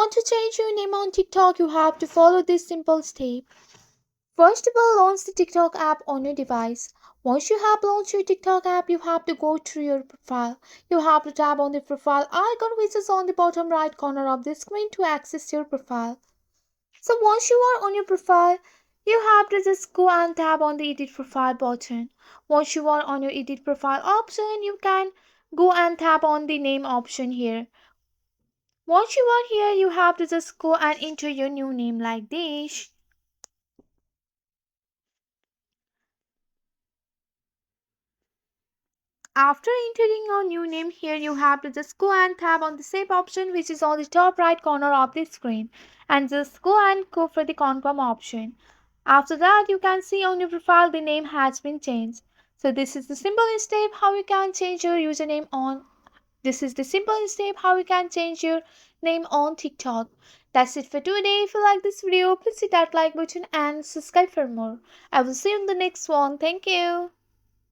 want to change your name on TikTok, you have to follow this simple step. First of all, launch the TikTok app on your device. Once you have launched your TikTok app, you have to go to your profile. You have to tap on the profile icon which is on the bottom right corner of the screen to access your profile. So once you are on your profile, you have to just go and tap on the edit profile button. Once you are on your edit profile option, you can go and tap on the name option here. Once you are here, you have to just go and enter your new name like this. After entering your new name here, you have to just go and tap on the save option which is on the top right corner of the screen and just go and go for the confirm option. After that, you can see on your profile the name has been changed. So this is the simple step how you can change your username on this is the simple step how you can change your name on TikTok. That's it for today. If you like this video, please hit that like button and subscribe for more. I will see you in the next one. Thank you.